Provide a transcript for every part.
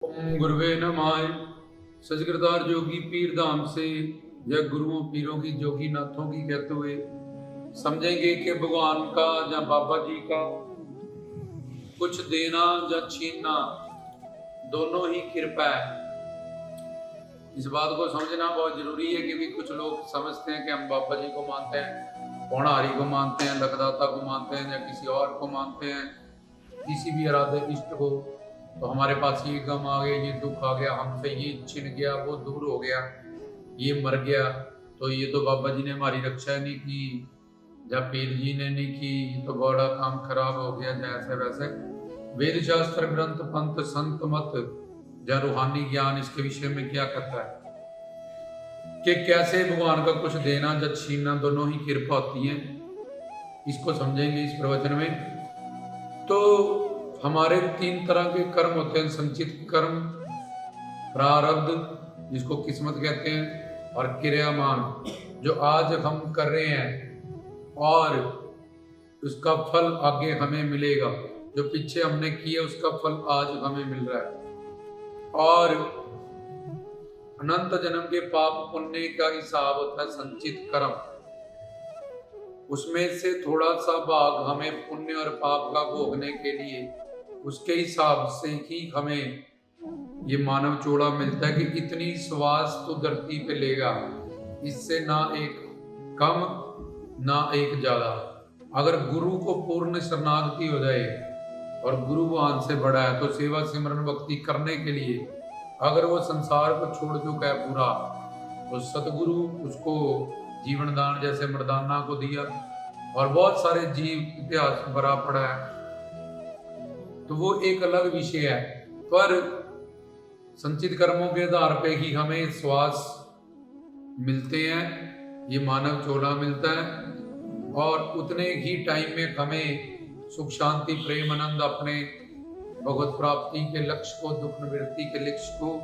ओम गुरुवे नमः। सचकृतार जोगी पीर धाम से या गुरुओं पीरों की जोगी नाथों की कहते हुए समझेंगे कि भगवान का या बाबा जी का कुछ देना या छीनना दोनों ही कृपा है। इस बात को समझना बहुत जरूरी है क्योंकि कुछ लोग समझते हैं कि हम बाबा जी को मानते हैं, पौणारी को मानते हैं, लखदाता को मानते हैं या किसी और को मानते हैं, किसी भी आराध्य इष्ट को, तो हमारे पास ये गम आ गया, ये दुख आ गया, हमसे ये छिन गया, वो दूर हो गया, ये मर गया, तो ये तो बाबा जी ने हमारी रक्षा नहीं की या पीर जी ने नहीं की, ये तो बड़ा काम खराब हो गया। जैसे वैसे वेद शास्त्र ग्रंथ पंथ संत मत या रूहानी ज्ञान इसके विषय में क्या कहता है कि कैसे भगवान का कुछ देना या छीनना दोनों ही कृपा होती है, इसको समझेंगे इस प्रवचन में। तो हमारे 3 तरह के कर्म होते हैं, संचित कर्म, प्रारब्ध जिसको किस्मत कहते हैं, और क्रियामान जो आज हम कर रहे हैं और उसका फल आगे हमें मिलेगा। जो पीछे हमने किया उसका फल आज हमें मिल रहा है। और अनंत जन्म के पाप पुण्य का हिसाब होता है संचित कर्म, उसमें से थोड़ा सा भाग हमें पुण्य और पाप का भोगने के लिए उसके हिसाब से ही हमें ये मानव चोड़ा मिलता है कि इतनी श्वास तो धरती पे लेगा, इससे ना एक कम ना एक ज्यादा। अगर गुरु को पूर्ण शरणागति हो जाए और गुरु भगवान से बड़ा है तो सेवा सिमरन भक्ति करने के लिए अगर वो संसार को छोड़ चुका है पूरा, तो सतगुरु उसको जीवन दान जैसे मर्दाना को दिया और बहुत सारे जीव इतिहास भरा पड़ा है, तो वो एक अलग विषय है। पर संचित कर्मों के आधार पे ही हमें श्वास मिलते हैं, ये मानव चोला मिलता है, और उतने ही टाइम में हमें सुख शांति प्रेम आनंद अपने भगवत प्राप्ति के लक्ष्य को, दुख निवृत्ति के लक्ष्य को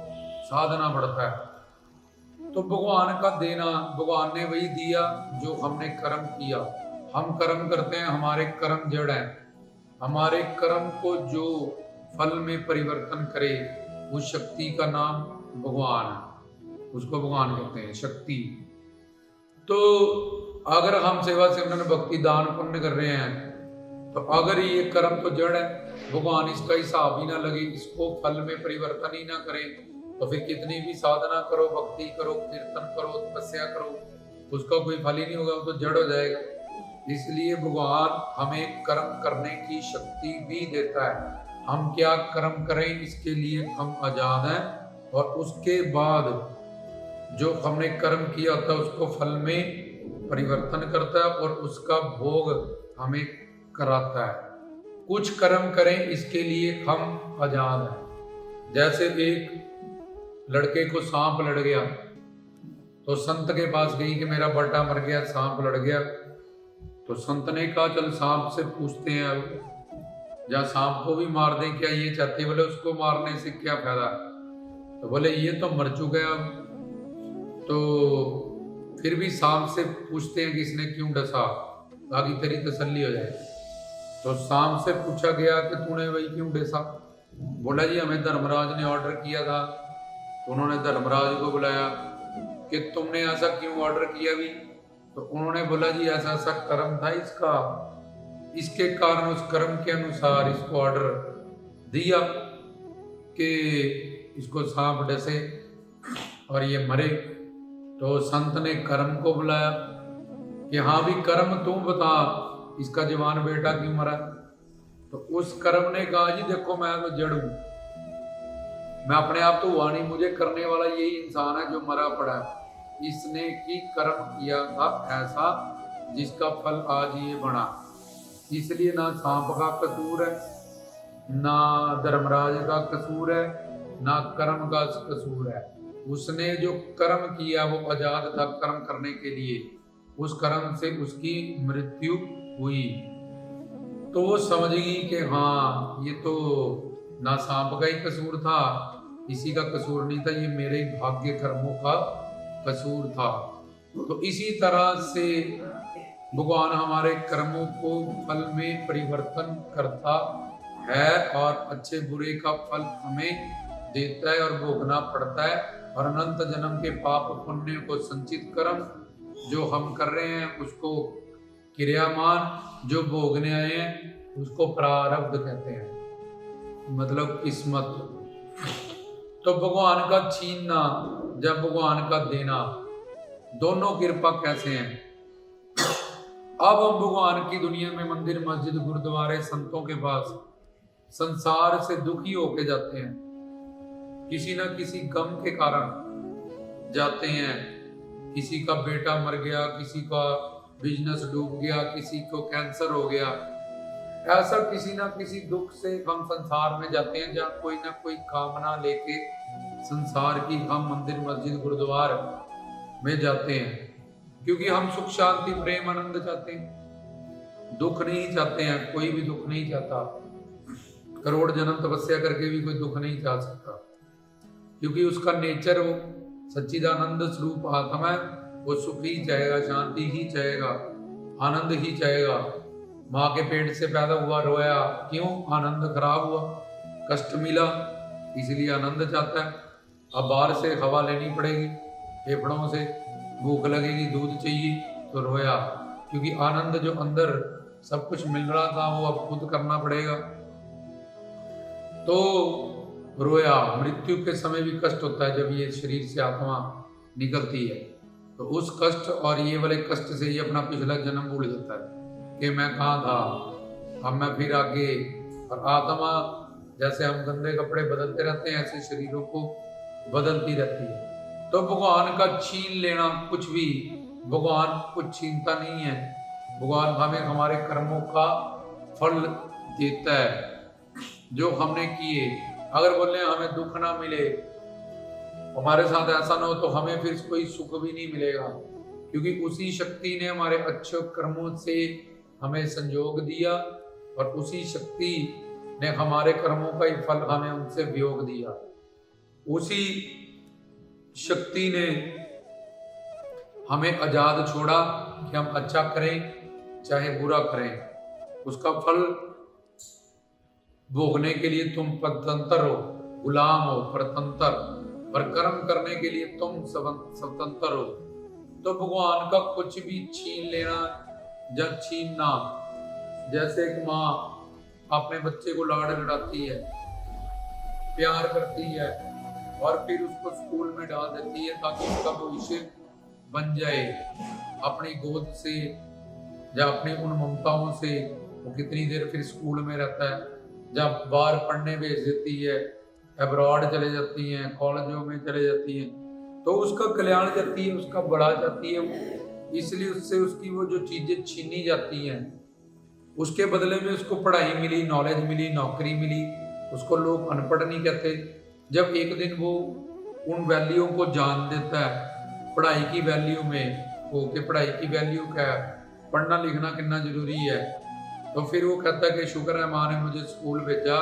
साधना बढ़ता है। तो भगवान का देना, भगवान ने वही दिया जो हमने कर्म किया। हम कर्म करते हैं, हमारे कर्म जड़ हैं, हमारे कर्म को जो फल में परिवर्तन करे उस शक्ति का नाम भगवान है, उसको भगवान कहते हैं शक्ति। तो अगर हम सेवा सिमरन भक्ति दान पुण्य कर रहे हैं तो अगर ये कर्म तो जड़ है, भगवान इसका हिसाब ही ना लगे, इसको फल में परिवर्तन ही ना करे, तो फिर कितनी भी साधना करो, भक्ति करो, कीर्तन करो, तपस्या करो, उसका कोई फल ही नहीं होगा, वो तो जड़ हो जाएगा। इसलिए भगवान हमें कर्म करने की शक्ति भी देता है। हम क्या कर्म करें इसके लिए हम आजाद हैं, और उसके बाद जो हमने कर्म किया होता है उसको फल में परिवर्तन करता है और उसका भोग हमें कराता है। कुछ कर्म करें इसके लिए हम आजाद हैं। जैसे एक लड़के को सांप लड़ गया तो संत के पास गई कि मेरा बेटा मर गया, सांप लड़ गया, तो संत ने कहा चल सांप से पूछते हैं, अब या सांप को भी मार दें क्या ये चाहते? बोले उसको मारने से क्या फायदा, तो बोले ये तो मर चुका है अब, तो फिर भी सांप से पूछते हैं कि इसने क्यों डसा ताकि तेरी तसल्ली हो जाए। तो सांप से पूछा गया कि तूने वही क्यों डसा? बोला जी हमें धर्मराज ने ऑर्डर किया था। तो उन्होंने धर्मराज को बुलाया कि तुमने ऐसा क्यों ऑर्डर किया भी? तो उन्होंने बोला जी ऐसा ऐसा कर्म था इसका, इसके कारण उस कर्म के अनुसार इसको ऑर्डर दिया कि इसको सांप डसे और ये मरे। तो संत ने कर्म को बुलाया कि हाँ भी कर्म तू बता, इसका जवान बेटा क्यों मरा? तो उस कर्म ने कहा जी देखो मैं तो जड़ हूं, मैं अपने आप तो हुआ नहीं, मुझे करने वाला यही इंसान है जो मरा पड़ा है, इसने ही कर्म किया था ऐसा जिसका फल आज ये बना। इसलिए ना सांप का कसूर है, ना धर्मराज का कसूर है, ना कर्म का कसूर है। उसने जो कर्म किया वो आजाद था कर्म करने के लिए, उस कर्म से उसकी मृत्यु हुई। तो वो समझ गई कि हाँ ये तो ना सांप का ही कसूर था, इसी का कसूर नहीं था, ये मेरे भाग्य कर्मों का कसूर था। तो इसी तरह से भगवान हमारे कर्मों को फल में परिवर्तन करता है और अच्छे बुरे का फल हमें देता है और भोगना पड़ता है। और अनंत जन्म के पाप पुण्य को संचित कर्म जो हम कर रहे हैं उसको क्रियामान, जो भोगने आए हैं उसको प्रारब्ध कहते हैं, मतलब किस्मत। तो भगवान का छीनना जब भगवान का देना, दोनों कृपा कैसे हैं। अब हम भगवान की दुनिया में मंदिर मस्जिद गुरुद्वारे संतों के पास संसार से दुखी होके जाते हैं, किसी न किसी गम के कारण जाते हैं। किसी का बेटा मर गया, किसी का बिजनेस डूब गया, किसी को कैंसर हो गया, ऐसा किसी ना किसी दुख से हम संसार में जाते हैं। जहाँ कोई ना कोई कामना लेके संसार की हम मंदिर मस्जिद गुरुद्वार में जाते हैं, क्योंकि हम सुख शांति प्रेम आनंद चाहते हैं, दुख नहीं चाहते हैं। कोई भी दुख नहीं चाहता, करोड़ जन्म तपस्या करके भी कोई दुख नहीं चाह सकता, क्योंकि उसका नेचर वो सच्चिदानंद स्वरूप आत्मा है, वो सुख ही चाहेगा, शांति ही चाहेगा, आनंद ही चाहेगा। माँ के पेट से पैदा हुआ, रोया क्यों? आनंद खराब हुआ, कष्ट मिला, इसलिए आनंद चाहता है। अब बाहर से हवा लेनी पड़ेगी, फेफड़ों से भूख लगेगी, दूध चाहिए तो रोया, क्योंकि आनंद जो अंदर सब कुछ मिल रहा था वो अब खुद करना पड़ेगा, तो रोया। मृत्यु के समय भी कष्ट होता है जब ये शरीर से आत्मा निकलती है, तो उस कष्ट और ये वाले कष्ट से ये अपना पिछला जन्म भूल जाता है कि मैं कहाँ था, अब मैं फिर आगे। और आत्मा जैसे हम गंदे कपड़े बदलते रहते हैं, ऐसे शरीरों को बदलती रहती है। तो भगवान का छीन लेना कुछ भी, भगवान कुछ छीनता नहीं है। भगवान हमें हमारे कर्मों का फल देता है जो हमने किए। अगर बोले हमें दुख ना मिले, हमारे साथ ऐसा ना हो, तो हमें फिर कोई सुख भी नहीं मिलेगा, क्योंकि उसी शक्ति ने हमारे अच्छे कर्मों से हमें संयोग दिया और उसी शक्ति ने हमारे कर्मों का ही फल हमें उनसे वियोग दिया। उसी शक्ति ने हमें आजाद छोड़ा कि हम अच्छा करें चाहे बुरा करें, उसका फल भोगने के लिए तुम स्वतंत्र हो, गुलाम हो, परतंत्र, पर कर्म करने के लिए तुम स्वतंत्र हो। तो भगवान का कुछ भी छीन लेना या छीनना, जैसे एक माँ अपने बच्चे को लाड़ लड़ाती है, प्यार करती है और फिर उसको स्कूल में डाल देती है ताकि उसका भविष्य बन जाए। अपनी गोद से या अपनी उन ममताओं से वो कितनी देर फिर स्कूल में रहता है, जब बाहर पढ़ने भेज देती है, अब्रॉड चले जाती हैं, कॉलेजों में चले जाती हैं, तो उसका कल्याण चाहती है, उसका बढ़ा चाहती है, इसलिए उससे उसकी वो जो चीजें छीनी जाती हैं, उसके बदले में उसको पढ़ाई मिली, नॉलेज मिली, नौकरी मिली, उसको लोग अनपढ़ नहीं कहते। जब एक दिन वो उन वैल्यू को जान देता है, पढ़ाई की वैल्यू में वो कि पढ़ाई की वैल्यू क्या है, पढ़ना लिखना कितना जरूरी है, तो फिर वो कहता है कि शुक्र है माँ ने मुझे स्कूल भेजा,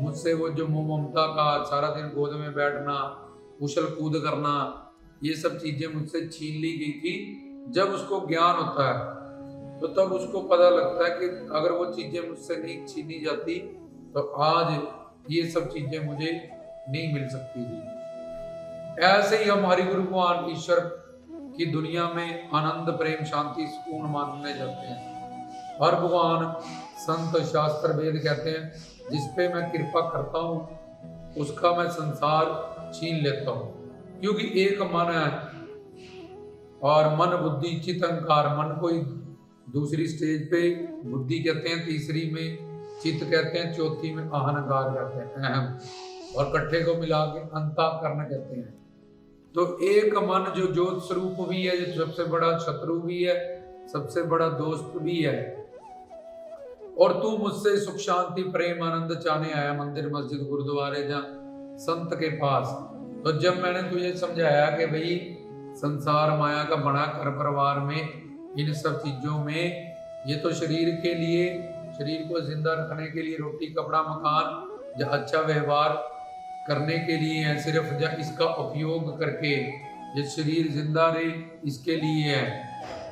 मुझसे वो जो मोह ममता का सारा दिन गोद में बैठना, उछल कूद करना, ये सब चीजें मुझसे छीन ली गई थी। जब उसको ज्ञान होता है तो तब उसको पता लगता है कि अगर वो चीजें मुझसे नहीं छीनी जाती तो आज ये सब चीजें मुझे नहीं मिल सकती थी। ऐसे ही हमारी गुरु भगवान ईश्वर की दुनिया में आनंद प्रेम शांति सुकून मानने जाते हैं। और भगवान संत शास्त्र वेद कहते हैं जिस पे मैं कृपा करता हूँ उसका मैं संसार छीन लेता हूँ, क्योंकि एक मन है और मन बुद्धि चित्त अहंकार। मन को ही दूसरी स्टेज पे बुद्धि कहते हैं, तीसरी में चित्त कहते हैं, चौथी में अहंकार कहते हैं, अहम, और इकट्ठे को मिला के अंतःकरण कहते हैं। तो एक मन जो ज्योत स्वरूप भी है, जो सबसे बड़ा शत्रु भी है, सबसे बड़ा दोस्त भी है। और तू मुझसे सुख शांति प्रेम आनंद चाहने आया मंदिर मस्जिद गुरुद्वारे जहाँ संत के पास। तो जब मैंने तुझे समझाया कि भाई संसार माया का बड़ा घर परिवार में इन सब चीजों में ये तो शरीर के लिए, शरीर को जिंदा रखने के लिए रोटी कपड़ा मकान या अच्छा व्यवहार करने के लिए है, सिर्फ जब इसका उपयोग करके ये शरीर जिंदा रहे इसके लिए है।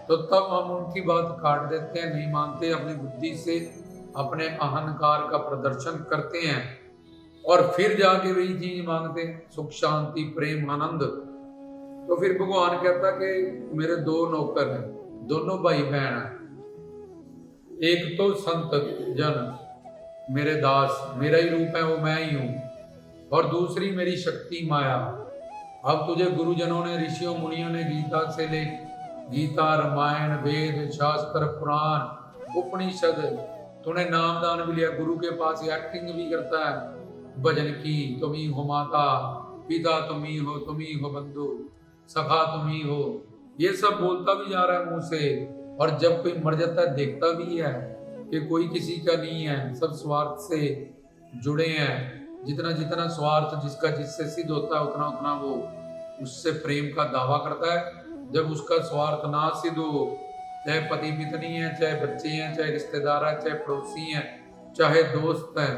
तो तब हम उनकी बात काट देते हैं, नहीं मानते, अपनी बुद्धि से अपने अहंकार का प्रदर्शन करते हैं और फिर जाके वही चीज मांगते हैं, सुख शांति प्रेम आनंद। तो फिर भगवान कहता कि मेरे दो नौकर हैं, दोनों भाई बहन हैं। एक तो संत जन मेरे दास, मेरा ही रूप है, वो मैं ही हूं, और दूसरी मेरी शक्ति माया। अब तुझे गुरुजनों ने, ऋषियों मुनियों ने गीता से ले, गीता रामायण वेद शास्त्र पुराण उपनिषद, तूने नामदान भी लिया, गुरु के पास एक्टिंग भी करता है भजन की, तुम ही हो माता पिता, तुम ही हो बंधु सखा, तुम ही हो, ये सब बोलता भी जा रहा है मुंह से। और जब कोई मर जाता है देखता भी है कि कोई किसी का नहीं है, सब स्वार्थ से जुड़े हैं। जितना जितना स्वार्थ जिसका जिससे सिद्ध होता है उतना उतना वो उससे प्रेम का दावा करता है। जब उसका स्वार्थ ना सिद्ध हो, चाहे पति पत्नी है, चाहे बच्चे हैं, चाहे रिश्तेदार है, चाहे पड़ोसी हैं, चाहे दोस्त हैं,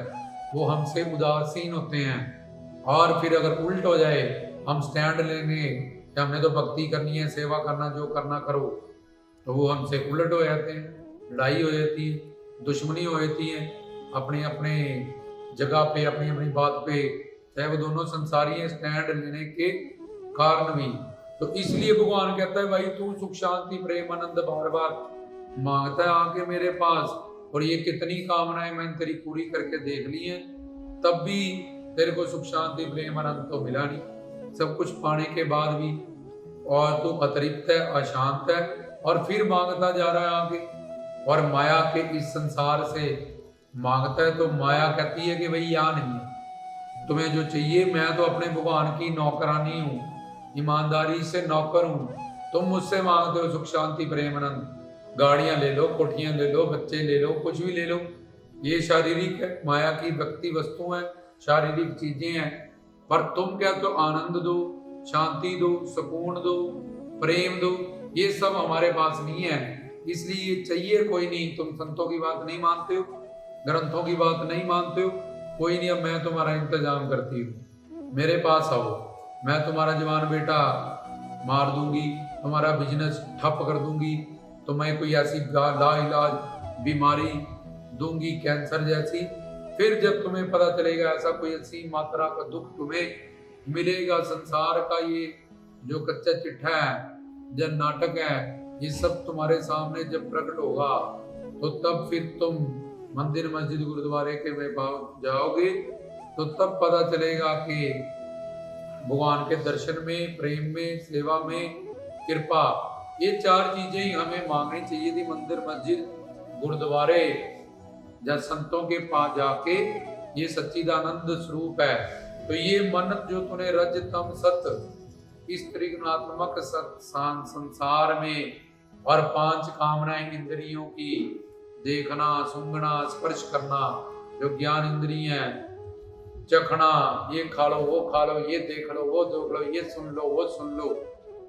वो हमसे उदासीन होते हैं। और फिर अगर उल्ट हो जाए, हम स्टैंड लेंगे कि हमने तो भक्ति करनी है, सेवा करना, जो करना करो, तो वो हमसे उलट हो जाते हैं, लड़ाई हो जाती है, दुश्मनी हो जाती है अपने अपने जगह पे, अपनी अपनी बात पे, चाहे वो दोनों संसारी हैं स्टैंड लेने के कारण भी। तो इसलिए भगवान कहता है भाई तू सुख शांति प्रेम आनंद बार बार मांगता है आके मेरे पास, और ये कितनी कामनाएं मैंने तेरी पूरी करके देख ली हैं, तब भी तेरे को सुख शांति प्रेम आनंद तो मिला नहीं। सब कुछ पाने के बाद भी और तू अतृप्त है, अशांत है, और फिर मांगता जा रहा है आगे। और माया के इस संसार से मांगता है तो माया कहती है कि भाई यहाँ नहीं है, तुम्हें जो चाहिए, मैं तो अपने भगवान की नौकरानी हूँ, ईमानदारी से नौकर हूँ, तुम मुझसे मांगते हो सुख शांति प्रेम आनंद, गाड़ियां ले लो, कोठियां ले लो, बच्चे ले लो, कुछ भी ले लो, ये शारीरिक है, माया की व्यक्ति वस्तु है, शारीरिक चीजें हैं। पर तुम क्या तो आनंद दो, शांति दो, सुकून दो, प्रेम दो, ये सब हमारे पास नहीं है, इसलिए ये चाहिए कोई नहीं। तुम संतों की बात नहीं मानते हो, ग्रंथों की बात नहीं मानते हो, कोई नहीं, अब मैं तुम्हारा इंतजाम करती हूँ, मेरे पास आओ, मैं तुम्हारा जवान बेटा मार दूंगी, तुम्हारा बिजनेस ठप कर दूंगी, तो मैं कोई ऐसी लाइलाज बीमारी दूंगी कैंसर जैसी। फिर जब तुम्हें पता चलेगा ऐसा कोई ऐसी मात्रा का दुख तुम्हें मिलेगा, संसार का ये जो कच्चा चिट्ठा है, जब नाटक है, ये सब तुम्हारे सामने जब प्रकट होगा, तो तब फिर तुम मंदिर मस्जिद गुरुद्वारे के में जाओगे, तो तब पता चलेगा कि भगवान के दर्शन में, प्रेम में, सेवा में, कृपा, ये चार चीजें ही हमें मांगनी चाहिए थी। मंदिर मस्जिद गुरुद्वारे या संतों के पास जाके, ये सच्चिदानंद स्वरूप है। तो ये मन जो तूने रज तम सत इस त्रिगुणात्मक संसार में, और पांच कामनाएं इंद्रियों की, देखना, सूंघना, स्पर्श करना, जो ज्ञान इंद्रिय है, चखना, ये खा लो, वो खा लो, ये देख लो, वो देख लो, ये सुन लो, वो सुन लो,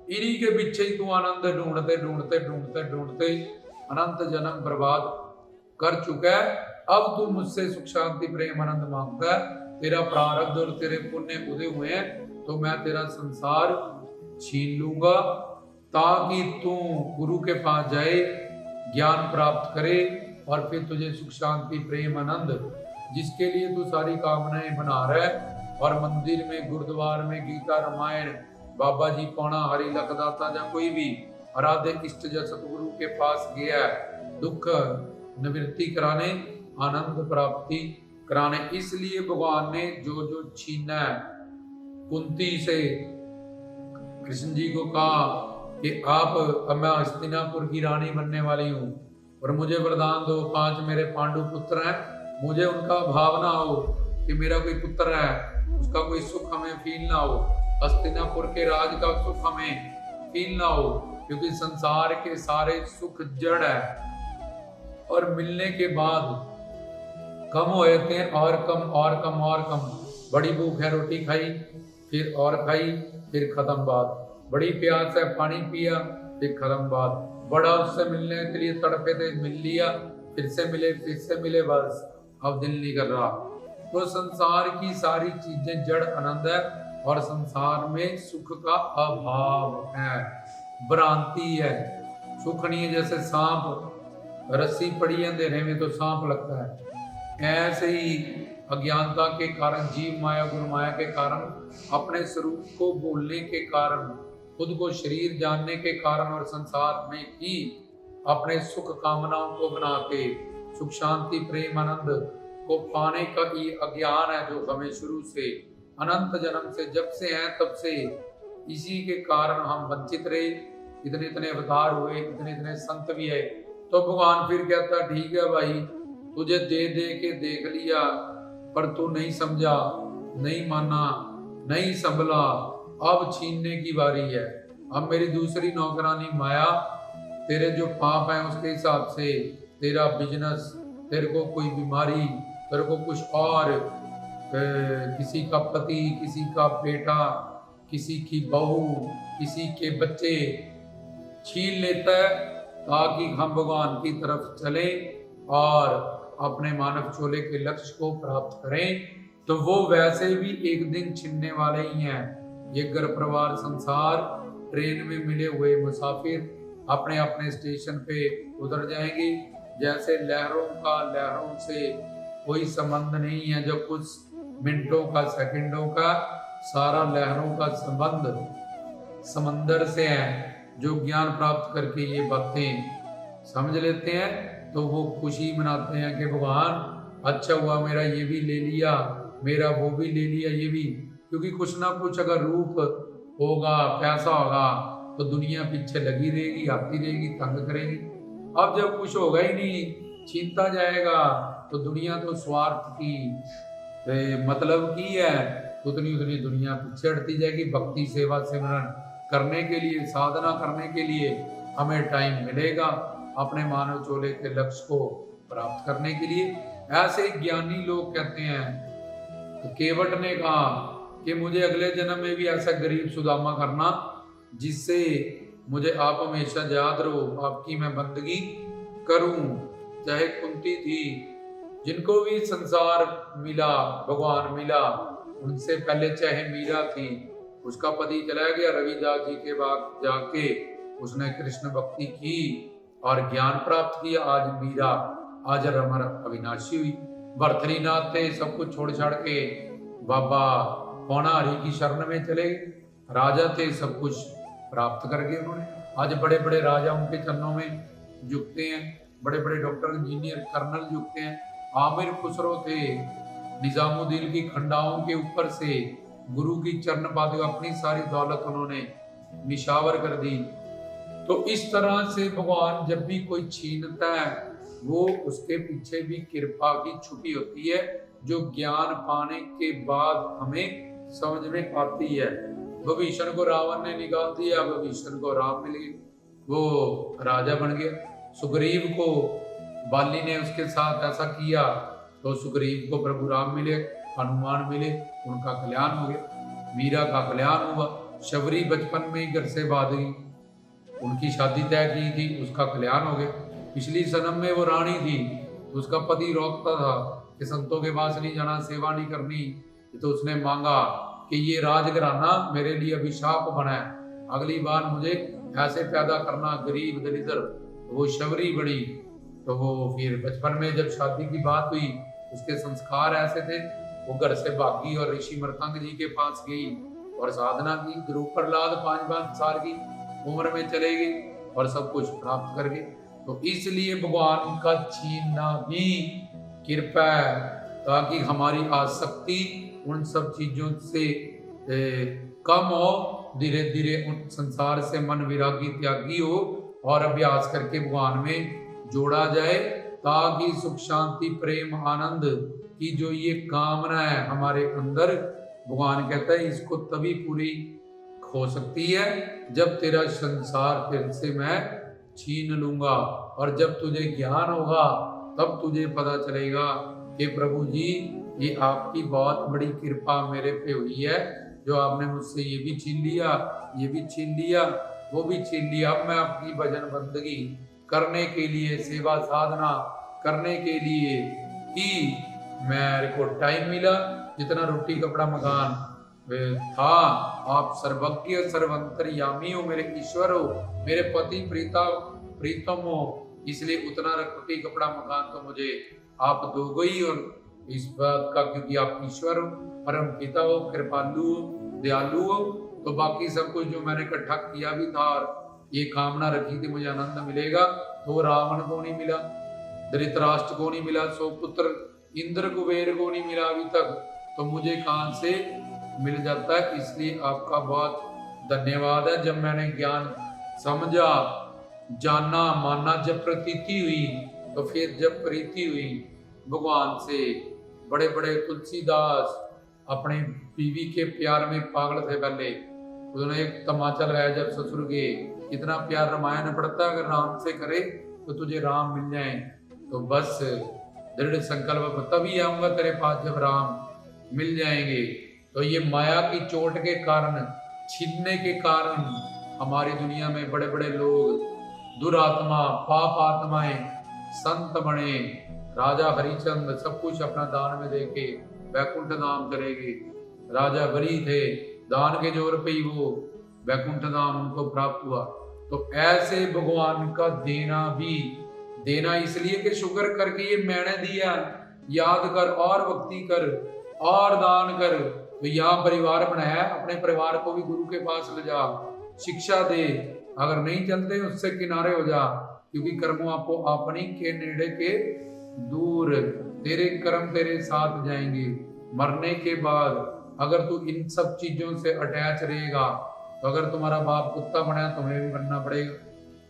इन्हीं के पीछे ही तू आनंद ढूंढते ढूंढते ढूंढते ढूंढते अनंत जन्म बर्बाद कर चुका है। अब तू मुझसे सुख शांति प्रेम आनंद मांगता है, तेरा प्रारब्ध और तेरे पुण्य उदय हुए हैं, तो मैं तेरा संसार छीन लूंगा, ताकि तू गुरु के पास जाए, ज्ञान प्राप्त करे, और फिर तुझे सुख शांति प्रेम आनंद, जिसके लिए तू सारी कामनाएं बना रहा है, और मंदिर में, गुरुद्वार में, गीता रामायण, बाबा जी पौना, हरि लखदाता, या कोई भी आराध्य इष्ट या सतगुरु के पास गया दुख निवृत्ति कराने, आनंद प्राप्ति कराने। इसलिए भगवान ने जो जो छीना है, कुंती से कृष्ण जी को कहा कि आप, अब मैं हस्तिनापुर की रानी बनने वाली हूँ, और मुझे वरदान दो, 5 मेरे पांडु पुत्र हैं, मुझे उनका भाव ना हो कि मेरा कोई पुत्र है, उसका कोई सुख हमें फील ना हो, हस्तिनापुर के राज का सुख हमें फील ना हो, क्योंकि संसार के सारे सुख जड़ है, और मिलने के बाद कम हो जाते हैं, और कम और कम और कम। बड़ी भूख है, रोटी खाई, फिर और खाई, फिर खत्म बात। बड़ी प्यास है, पानी पिया, फिर खत्म बात। बड़ा उससे मिलने के लिए तड़पे थे, मिल लिया, फिर से मिले, फिर से मिले, बस अब दिल नहीं कर रहा। तो संसार की सारी चीजें जड़ आनंद है, और संसार में सुख का अभाव है, भ्रांति है, सुख नहीं है। जैसे सांप, रस्सी पड़ी है अंधेरे में तो सांप लगता है, ऐसे ही अज्ञानता के कारण, जीव माया गुण माया के कारण, अपने स्वरूप को भूलने के कारण, खुद को शरीर जानने के कारण और संसार में ही अपने सुख कामनाओं को बना के सुख शांति प्रेम आनंद को पाने का ये अज्ञान है जो हमें शुरू से अनंत जन्म से जब से है तब से, इसी के कारण हम वंचित रहे। इतने इतने अवतार हुए, इतने इतने संत भी है। तो भगवान फिर कहता ठीक है भाई, तुझे दे दे के देख लिया पर तू नहीं समझा, नहीं माना, नहीं संभला, अब छीनने की बारी है। अब मेरी दूसरी नौकरानी माया तेरे जो पाप है उसके हिसाब से तेरा बिजनेस, तेरे को कोई बीमारी, तेरे को कुछ और, किसी का पति, किसी का बेटा, किसी की बहू, किसी के बच्चे छीन लेता है ताकि हम भगवान की तरफ चले और अपने मानव चोले के लक्ष्य को प्राप्त करें। तो वो वैसे भी एक दिन छिनने वाले ही हैं। ये घर परिवार संसार ट्रेन में मिले हुए मुसाफिर अपने अपने स्टेशन पे उतर जाएंगे। जैसे लहरों का लहरों से कोई संबंध नहीं है, जो कुछ मिनटों का सेकंडों का, सारा लहरों का संबंध समंदर से है। जो ज्ञान प्राप्त करके ये बातें समझ लेते हैं तो वो खुशी मनाते हैं कि भगवान अच्छा हुआ, मेरा ये भी ले लिया, मेरा वो भी ले लिया, ये भी। क्योंकि कुछ ना कुछ अगर रूप होगा, पैसा होगा तो दुनिया पीछे लगी रहेगी, आती रहेगी, तंग करेगी। अब जब कुछ होगा ही नहीं, छीनता जाएगा, तो दुनिया तो स्वार्थ की मतलब की है, उतनी उतनी दुनिया पीछे हटती जाएगी। भक्ति सेवा सिमरन करने के लिए, साधना करने के लिए हमें टाइम मिलेगा अपने मानव चोले के लक्ष्य को प्राप्त करने के लिए। ऐसे ज्ञानी लोग कहते हैं, तो केवट ने कहा कि मुझे अगले जन्म में भी ऐसा गरीब सुदामा करना जिससे मुझे आप हमेशा याद रहो, आपकी मैं बंदगी करूं। चाहे कुंती थी, जिनको भी संसार मिला, भगवान मिला, उनसे पहले चाहे मीरा थी, उसका पति चला गया, रविदास जी के बाद जाके उसने कृष्ण भक्ति की और ज्ञान प्राप्त किया। आज मीरा, आज रमर अविनाशी हुई। भरथरीनाथ थे, सब कुछ छोड़ छाड़ के बाबा पौना हरि की शरण में चले। राजा थे, सब कुछ प्राप्त कर गए उन्होंने। आज बड़े बड़े राजा उनके चरणों में झुकते हैं, बड़े बड़े डॉक्टर, इंजीनियर, कर्नल झुकते हैं। आमिर खुसरो थे, निजामुद्दीन की खंडाओं के ऊपर से गुरु की चरण पादुका, अपनी सारी दौलत उन्होंने निशावर कर दी। तो इस तरह से भगवान जब भी कोई छीनता है, वो उसके पीछे भी कृपा की छुपी होती है, जो ज्ञान पाने के बाद हमें समझ में आती है। विभीषण को रावण ने निकाल दिया, विभीषण को राम मिल गए, वो राजा बन गया। सुग्रीव को बाली ने उसके साथ ऐसा किया तो सुग्रीव को प्रभु राम मिले, हनुमान मिले, उनका कल्याण हो गया। मीरा का कल्याण हुआ। शबरी बचपन में ही घर से भाग गई, उनकी शादी तय की थी, उसका कल्याण हो गया। पिछली जन्म में वो रानी थी, उसका पति रोकता था कि संतों के पास नहीं जाना, सेवा नहीं करनी। तो उसने मांगा कि ये राजघराना मेरे लिए अभिशाप बना है, अगली बार मुझे ऐसे पैदा करना, गरीब दरिद्र। वो शबरी बड़ी। तो वो फिर बचपन में जब शादी की बात हुई, उसके संस्कार ऐसे थे, वो घर से भागी और ऋषि मृतंग जी के पास गई और साधना की। गुरु प्रहलाद 5 साल की उम्र में चले गए और सब कुछ प्राप्त कर गए। तो इसलिए भगवान का छीनना भी कृपा है, ताकि हमारी आसक्ति उन सब चीजों से कम हो, धीरे धीरे उन संसार से मन विरागी त्यागी हो और अभ्यास करके भगवान में जोड़ा जाए, ताकि सुख शांति प्रेम आनंद की जो ये कामना है हमारे अंदर, भगवान कहता है इसको तभी पूरी हो सकती है जब तेरा संसार तेरे से मैं छीन लूंगा। और जब तुझे ज्ञान होगा तब तुझे पता चलेगा कि प्रभु जी ये आपकी बहुत बड़ी कृपा मेरे पे हुई है, जो आपने मुझसे ये भी छीन लिया, ये भी छीन लिया, वो भी छीन लिया। अब मैं आपकी भजन बंदगी करने के लिए, सेवा साधना करने के लिए ही मेरे को टाइम मिला। जितना रोटी कपड़ा मकान था, आप सर्वज्ञ सर्वंतर्यामी हो, मेरे ईश्वर हो, मेरे पति प्रीतम हो, इसलिए उतना रोटी कपड़ा मकान तो मुझे आप दोगे ही। और इस बात का, क्योंकि आप ईश्वर हो, परम पिता हो, कृपालु हो, दयालु हो, तो बाकी सब कुछ जो मैंने इकट्ठा किया भी था और ये कामना रखी थी मुझे आनंद मिलेगा, तो रावण को नहीं मिला, धृतराष्ट्र को नहीं मिला, सुपुत्र इंद्र कुबेर को नहीं मिला अभी तक, तो मुझे कहां से मिल जाता है। इसलिए आपका बहुत धन्यवाद है। जब मैंने ज्ञान समझा, जाना, माना, जब प्रतीति हुई, तो फिर जब प्रीति हुई भगवान से, बड़े बड़े तुलसीदास अपने बीवी के प्यार में पागल थे पहले, उन्होंने एक तमाचा लगाया जब ससुर के, इतना प्यार रामायण पढ़ता है, अगर राम से करे तो तुझे राम मिल जाए, तो बस दृढ़ संकल्प, तभी आऊंगा तेरे पास जब राम मिल जाएंगे। तो ये माया की चोट के कारण, छीनने के कारण हमारी दुनिया में बड़े बड़े लोग, दुरात्मा, पाप आत्माएं संत बने, राजा हरिचंद्र सब कुछ अपना दान में देके वैकुंठ धाम चले गए। राजा बली थे, दान के जोर पे ही वो वैकुंठ धाम उनको प्राप्त हुआ। तो ऐसे भगवान का देना भी, देना इसलिए कि शुक्र करके ये मैंने दिया, याद कर और भक्ति कर और दान कर। तो यहाँ परिवार बनाया, अपने परिवार को भी गुरु के पास ले जा, शिक्षा दे, अगर नहीं चलते उससे किनारे हो जा, क्योंकि कर्मों आपको अपनी के नेड़े के दूर, तेरे कर्म तेरे साथ जाएंगे। मरने के बाद अगर तू इन सब चीजों से अटैच रहेगा, तो अगर तुम्हारा बाप कुत्ता बना तुम्हें भी बनना पड़ेगा,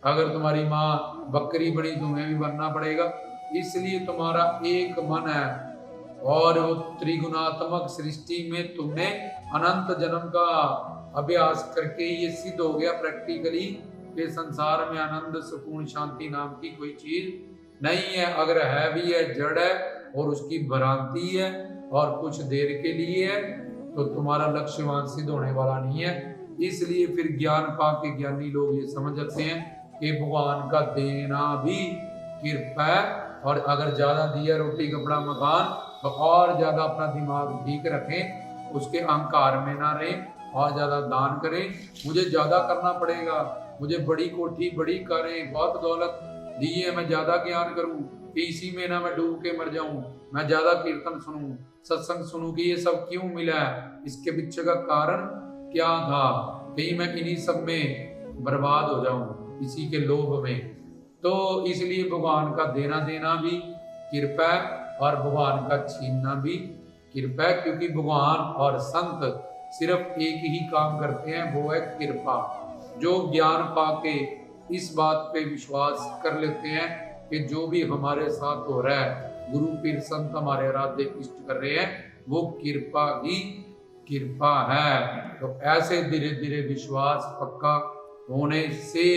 अगर तुम्हारी माँ बकरी बनी तुम्हें भी बनना पड़ेगा। इसलिए तुम्हारा एक मन है और वो त्रिगुणात्मक सृष्टि में तुमने अनंत जन्म का अभ्यास करके ये सिद्ध हो गया प्रैक्टिकली कि संसार में आनंद, सुकून, शांति नाम की कोई चीज नहीं है। अगर है भी है, जड़ है और उसकी भ्रांति है और कुछ देर के लिए है, तो तुम्हारा लक्ष्यवान सिद्ध होने वाला नहीं है। इसलिए फिर ज्ञान पाके ज्ञानी लोग ये समझ जाते हैं कि भगवान का देना भी कृपा है, और अगर ज्यादा दिया रोटी कपड़ा मकान, तो और ज्यादा अपना दिमाग ठीक रखें, उसके अहंकार में ना रहें और ज्यादा दान करें। मुझे ज्यादा करना पड़ेगा, मुझे बड़ी कोठी, बड़ी कारें, बहुत दौलत दी है, मैं ज्यादा ज्ञान करूं कि इसी में ना मैं डूब के मर जाऊं, मैं ज्यादा कीर्तन सुनूं, सत्संग सुनूं, कि ये सब क्यों मिला है, इसके पीछे का कारण क्या था, कहीं मैं इन्हीं सब में बर्बाद हो जाऊं इसी के लोभ में। तो इसलिए भगवान का देना भी कृपा और भगवान का छीनना भी कृपा, क्योंकि भगवान और संत सिर्फ एक ही काम करते हैं, वो है कृपा। जो ज्ञान पाके इस बात पे विश्वास कर लेते हैं कि जो भी हमारे साथ हो रहा है, गुरु पीर संत हमारे आराध्य इष्ट कर रहे हैं, वो कृपा ही कृपा है। तो ऐसे धीरे धीरे विश्वास पक्का होने से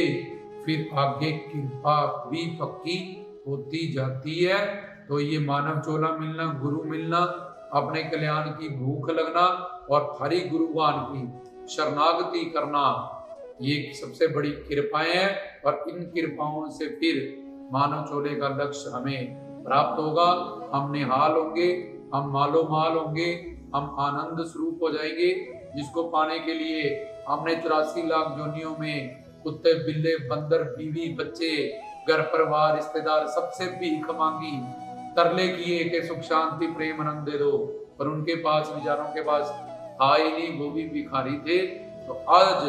फिर आगे कृपा भी पक्की होती जाती है। तो ये मानव चोला मिलना, गुरु मिलना, अपने कल्याण की भूख लगना और हरि गुरुवान की शरणागति करना, ये सबसे बड़ी कृपाएं हैं। और इन कृपाओं से फिर मानव चोले का लक्ष्य हमें प्राप्त होगा, हम निहाल होंगे, हम मालो माल होंगे, हम आनंद स्वरूप हो जाएंगे, जिसको पाने के लिए हमने 84 लाख योनियों में कुत्ते, बिल्ले, बंदर, बीवी, बच्चे, घर परिवार, रिश्तेदार सबसे भीख मांगी, तरले किए कि सुख शांति प्रेम आनंद दे दो, पर उनके पास, विचारों के पास था ही नहीं, वो भी भिखारी थे। तो आज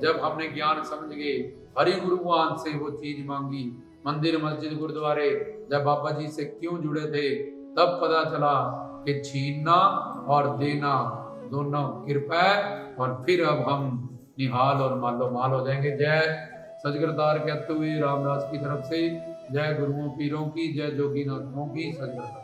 जब हमने ज्ञान समझ गए, हरि गुरुवान से वो चीज मांगी, मंदिर, मस्जिद, गुरुद्वारे जब बाबा जी से क्यों जुड़े थे, तब पता चला कि छीनना और देना दोनों कृपा है। और फिर अब हम निहाल और मालो माल हो जाएंगे। जय सजगरतार कहते हुए रामदास की तरफ से जय गुरुओं पीरों की, जय जोगीनाथों की सजगरतार।